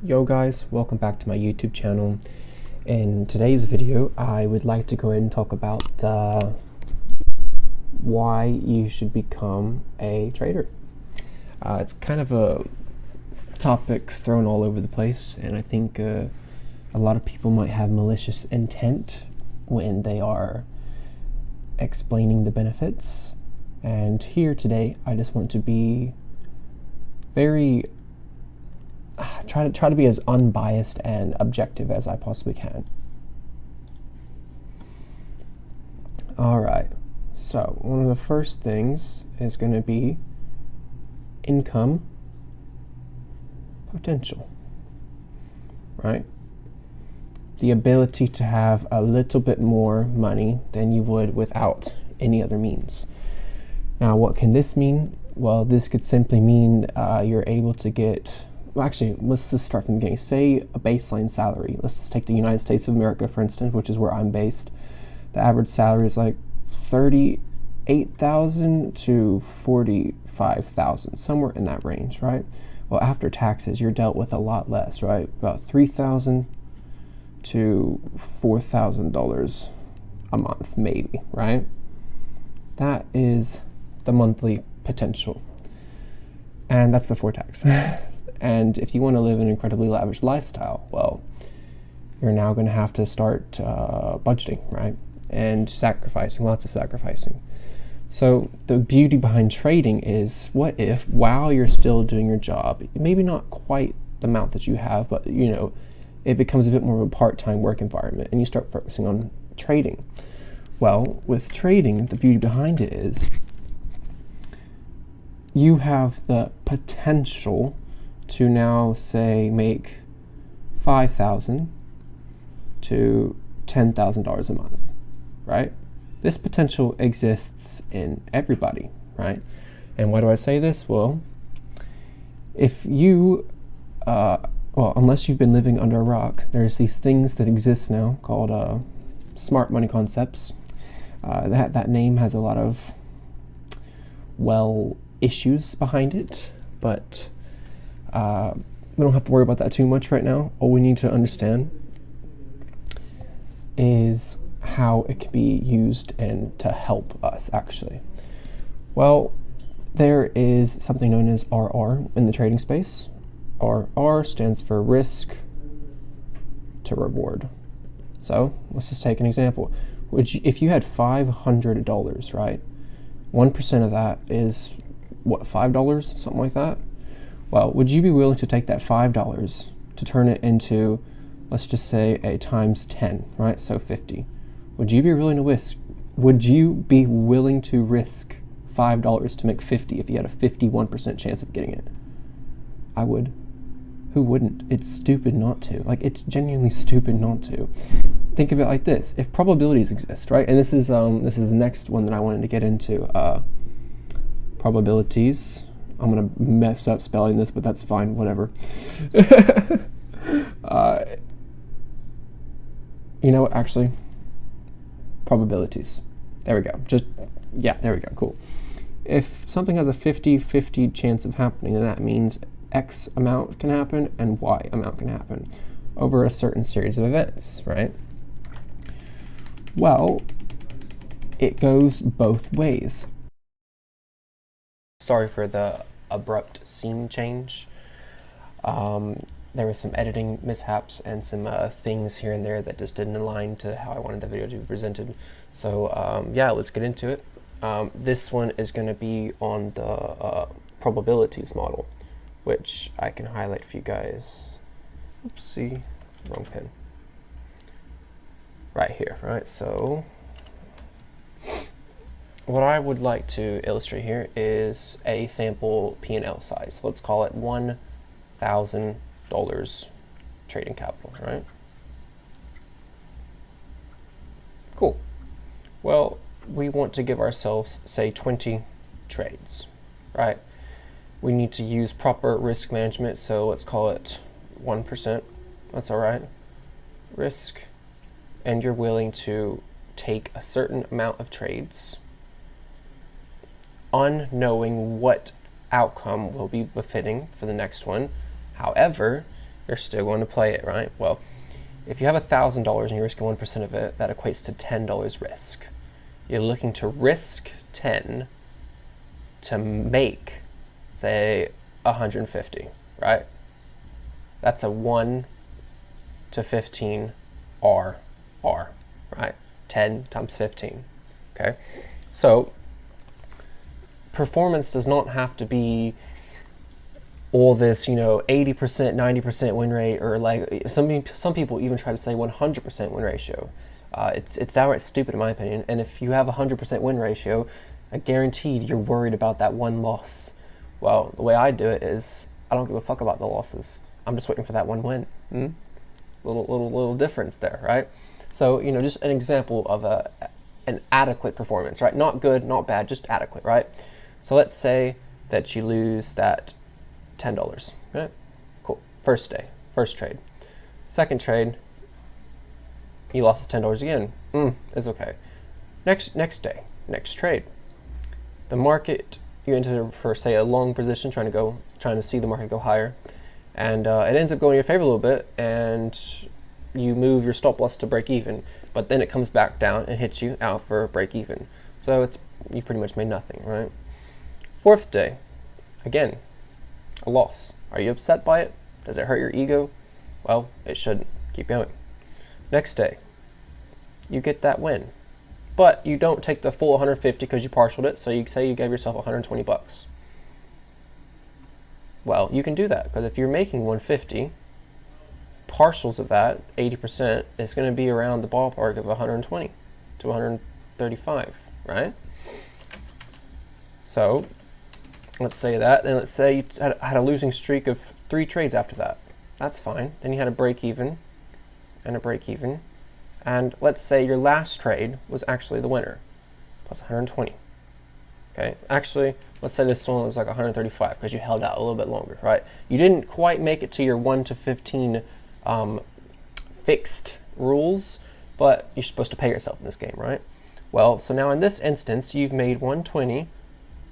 Yo guys, welcome back to my YouTube channel. In today's video, I would like to go ahead and talk about why you should become a trader. It's kind of a topic thrown all over the place, and I think a lot of people might have malicious intent when they are explaining the benefits. And here today, I just want to be very try to be as unbiased and objective as I possibly can. Alright, so one of the first things is going to be income potential, right? The ability to have a little bit more money than you would without any other means. Now, what can this mean? Well, this could simply mean you're able to get, well, actually, let's just start from the beginning. Say a baseline salary. Let's just take the United States of America, for instance, which is where I'm based. The average salary is like $38,000 to $45,000, somewhere in that range, right? Well, after taxes, you're dealt with a lot less, right? About $3,000 to $4,000 a month, maybe, right? That is the monthly potential, and that's before tax. And if you want to live an incredibly lavish lifestyle, well, you're now going to have to start budgeting, right? And sacrificing, lots of sacrificing. So the beauty behind trading is, what if while you're still doing your job, maybe not quite the amount that you have, but you know, it becomes a bit more of a part-time work environment and you start focusing on trading. Well, with trading, the beauty behind it is you have the potential to now, say, make $5,000 to $10,000 a month, right? This potential exists in everybody, right? And why do I say this? Well, if you, unless you've been living under a rock, there's these things that exist now called smart money concepts. That name has a lot of, well, issues behind it, but we don't have to worry about that too much right now. All we need to understand is how it can be used and to help us, actually. Well, there is something known as RR in the trading space. RR stands for risk to reward. So let's just take an example. If you had $500, right? 1% of that is what, $5, something like that? Well, would you be willing to take that $5 to turn it into, let's just say, a times 10, right? So 50. Would you be willing to risk? Would you be willing to risk $5 to make 50 if you had a 51% chance of getting it? I would. Who wouldn't? It's stupid not to. Like, it's genuinely stupid not to. Think of it like this: if probabilities exist, right? And this is the next one that I wanted to get into. Probabilities. I'm gonna mess up spelling this, but that's fine, whatever. You know what, actually? Probabilities. There we go. There we go, cool. If something has a 50-50 chance of happening, then that means X amount can happen and Y amount can happen over a certain series of events, right? Well, it goes both ways. Sorry for the abrupt scene change. There was some editing mishaps and some things here and there that just didn't align to how I wanted the video to be presented. So yeah, let's get into it. This one is going to be on the probabilities model, which I can highlight for you guys. Oopsie, wrong pen. Right here, right? So what I would like to illustrate here is a sample P&L size. Let's call it $1,000 trading capital, right? Cool. Well, we want to give ourselves, say, 20 trades, right? We need to use proper risk management, so let's call it 1%. That's all right. Risk. And you're willing to take a certain amount of trades, unknowing what outcome will be befitting for the next one. However, you're still going to play it, right? Well, if you have $1,000 and you're risking 1% of it, that equates to $10 risk. You're looking to risk 10 to make, say, 150, right? That's a 1 to 15 R, right? 10 times 15, okay? So performance does not have to be all this, 80%, 90% win rate, or like some people even try to say 100% win ratio. It's downright stupid in my opinion. And if you have a 100% win ratio, I guaranteed you're worried about that one loss. Well, the way I do it is I don't give a fuck about the losses. I'm just waiting for that one win. Little difference there, right? So just an example of an adequate performance, right? Not good, not bad, just adequate, right? So let's say that you lose that $10, right? Cool. First day, first trade. Second trade, you lost $10 again. It's okay. Next day, next trade. The market, you enter for, say, a long position, trying to see the market go higher, and it ends up going in your favor a little bit, and you move your stop loss to break even, but then it comes back down and hits you out for break even. So you pretty much made nothing, right? Fourth day, again, a loss. Are you upset by it? Does it hurt your ego? Well, it shouldn't. Keep going. Next day, you get that win, but you don't take the full 150 because you partialed it, so you say you gave yourself 120 bucks. Well, you can do that because if you're making 150, partials of that, 80%, is going to be around the ballpark of 120 to 135, right? So let's say that, and let's say you had a losing streak of 3 trades after that. That's fine. Then you had a break even and a break even. And let's say your last trade was actually the winner, plus 120. Okay, actually, let's say this one was like 135 because you held out a little bit longer, right? You didn't quite make it to your 1 to 15 fixed rules, but you're supposed to pay yourself in this game, right? Well, so now in this instance, you've made 120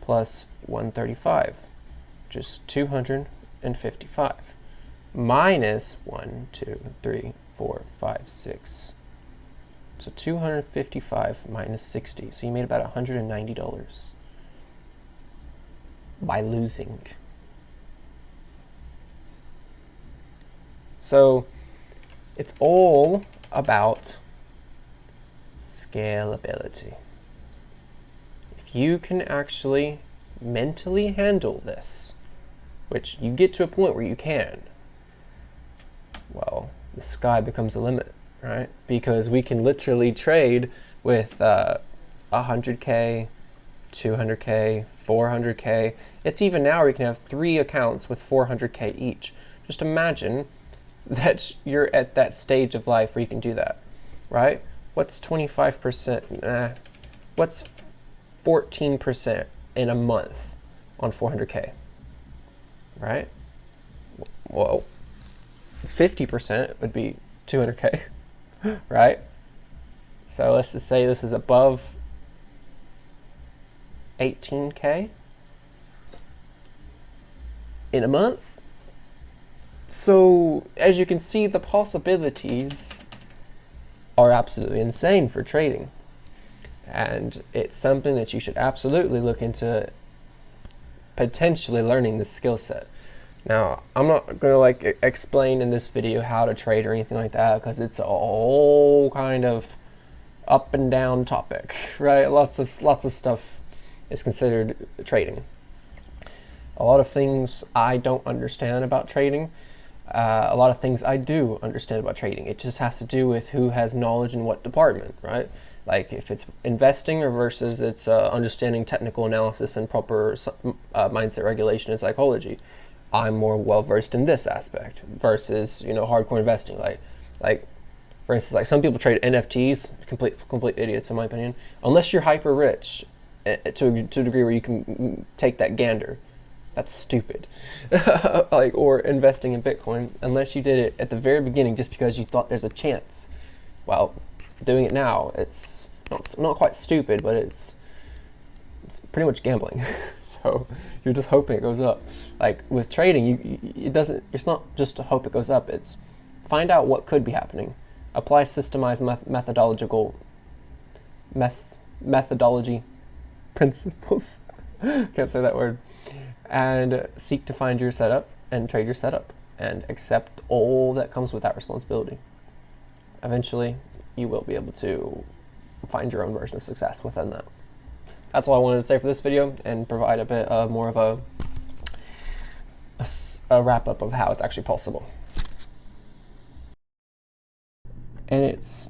plus 135, which is 255, minus 1, 2, 3, 4, 5, 6. So 255 minus 60. So you made about $190 by losing. So it's all about scalability. If you can actually mentally handle this, which you get to a point where you can, well, the sky becomes the limit, right? Because we can literally trade with 100K, 200K, 400K. It's even now where you can have 3 accounts with 400K each. Just imagine that you're at that stage of life where you can do that, right? What's 25%? What's 14% in a month on 400K, right? Well, 50% would be 200K, right? So let's just say this is above 18K in a month. So as you can see, the possibilities are absolutely insane for trading. And it's something that you should absolutely look into potentially learning the skill set. Now, I'm not going to explain in this video how to trade or anything like that because it's a whole kind of up and down topic, right? Lots of stuff is considered trading. A lot of things I don't understand about trading. A lot of things I do understand about trading. It just has to do with who has knowledge in what department, right? Like if it's investing or versus it's understanding technical analysis and proper mindset regulation and psychology. I'm more well versed in this aspect versus hardcore investing. Like for instance, like some people trade NFTs, complete idiots in my opinion. Unless you're hyper rich to a degree where you can take that gander, that's stupid. Or investing in Bitcoin, unless you did it at the very beginning just because you thought there's a chance. Well, doing it now, it's not quite stupid, but It's pretty much gambling. So you're just hoping it goes up. Like with trading, it's not just to hope it goes up, it's find out what could be happening, apply systemized methodology principles, can't say that word, and seek to find your setup and trade your setup and accept all that comes with that responsibility. Eventually, you will be able to find your own version of success within that. That's all I wanted to say for this video, and provide a bit more of a wrap-up of how it's actually possible. And it's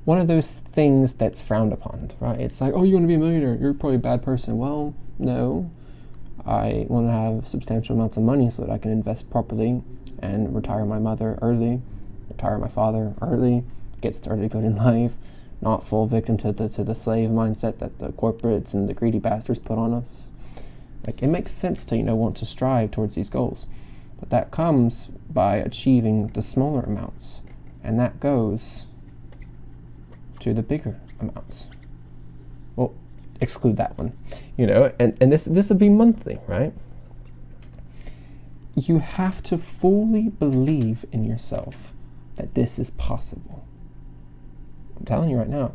one of those things that's frowned upon, right? It's like, oh, you want to be a millionaire? You're probably a bad person. Well, no. I want to have substantial amounts of money so that I can invest properly and retire my mother early, retire my father early, get started good in life, not fall victim to the slave mindset that the corporates and the greedy bastards put on us. Like, it makes sense to, want to strive towards these goals, but that comes by achieving the smaller amounts, and that goes to the bigger amounts. Well, exclude that one, and this would be monthly, right? You have to fully believe in yourself that this is possible. I'm telling you right now.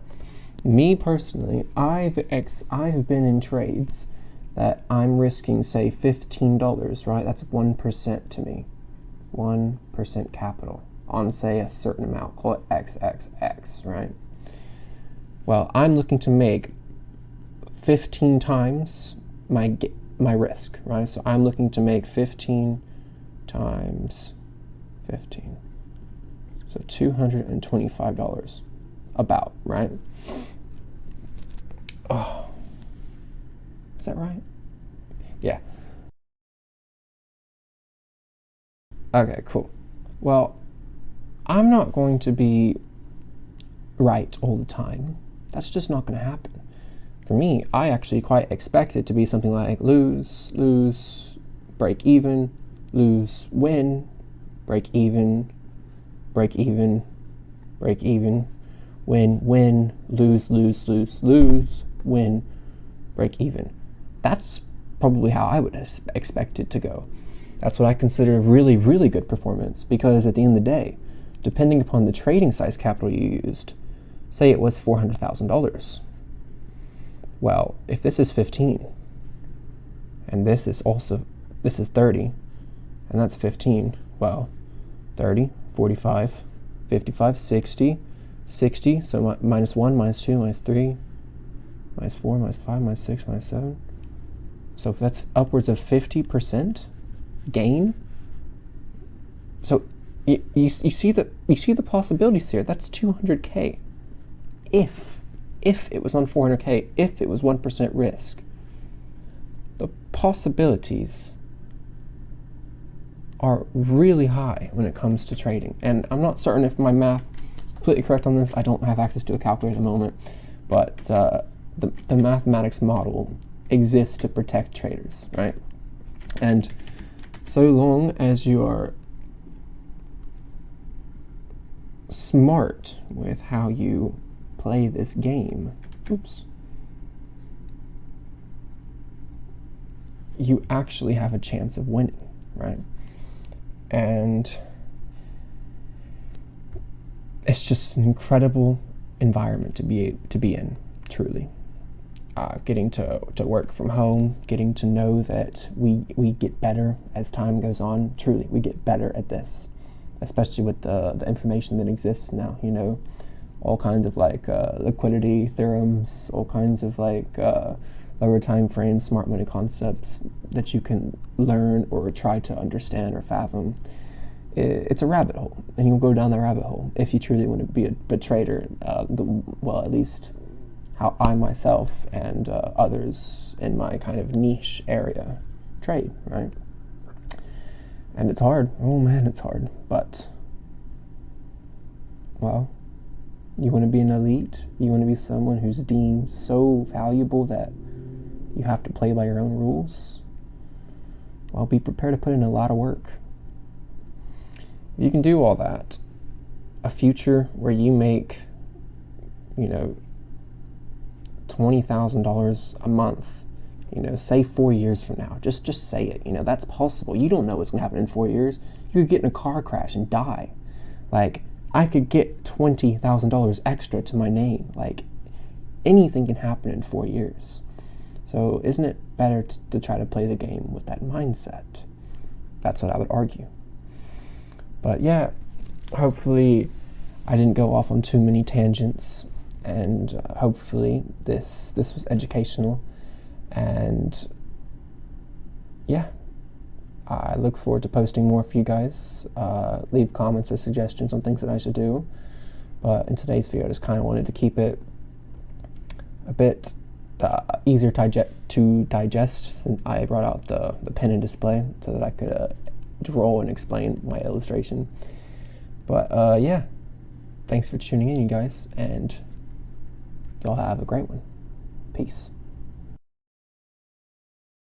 Me personally, I've been in trades that I'm risking, say, $15, right? That's 1% to me. 1% capital on, say, a certain amount. Call it XXX, right? Well, I'm looking to make 15 times my risk, right? So I'm looking to make 15 times 15. So $225 about, right? Oh, is that right? Yeah. Okay, cool. Well, I'm not going to be right all the time. That's just not going to happen. For me, I actually quite expect it to be something like lose, lose, break even, lose, win, break even, break even, break even, win, win, lose, lose, lose, lose, win, break even. That's probably how I would expect it to go. That's what I consider really, really good performance, because at the end of the day, depending upon the trading size capital you used, say it was $400,000. Well, if this is 15, and this is 30, and that's 15, well, 30, 45, 55, 60, 60, so minus 1, minus 2, minus 3, minus 4, minus 5, minus 6, minus 7. So if that's upwards of 50% gain. So you see the possibilities here. That's 200K. If it was on 400K, if it was 1% risk, the possibilities are really high when it comes to trading. And I'm not certain if my math is completely correct on this. I don't have access to a calculator at the moment, but the mathematics model exists to protect traders, right? And so long as you are smart with how you play this game, you actually have a chance of winning, right? And it's just an incredible environment to be in, truly. Getting to work from home, getting to know that we get better as time goes on. Truly, we get better at this, especially with the information that exists now, all kinds of liquidity theorems, all kinds of lower time frames, smart money concepts that you can learn or try to understand or fathom. It's a rabbit hole, and you'll go down the rabbit hole if you truly want to be a trader. At least how I myself and others in my kind of niche area trade, right? And it's hard. Oh man, it's hard. But, well, you want to be an elite? You want to be someone who's deemed so valuable that you have to play by your own rules? Well, be prepared to put in a lot of work. You can do all that. A future where you make, $20,000 a month, say 4 years from now, just say it, that's possible. You don't know what's going to happen in 4 years. You could get in a car crash and die. Like, I could get $20,000 extra to my name. Like, anything can happen in 4 years. So isn't it better to try to play the game with that mindset? That's what I would argue. But yeah, hopefully I didn't go off on too many tangents, and hopefully this was educational. And yeah, I look forward to posting more for you guys. Leave comments or suggestions on things that I should do. But in today's video, I just kind of wanted to keep it a bit easier to digest. And I brought out the pen and display so that I could draw and explain my illustration. But yeah, thanks for tuning in, you guys, and y'all have a great one. Peace.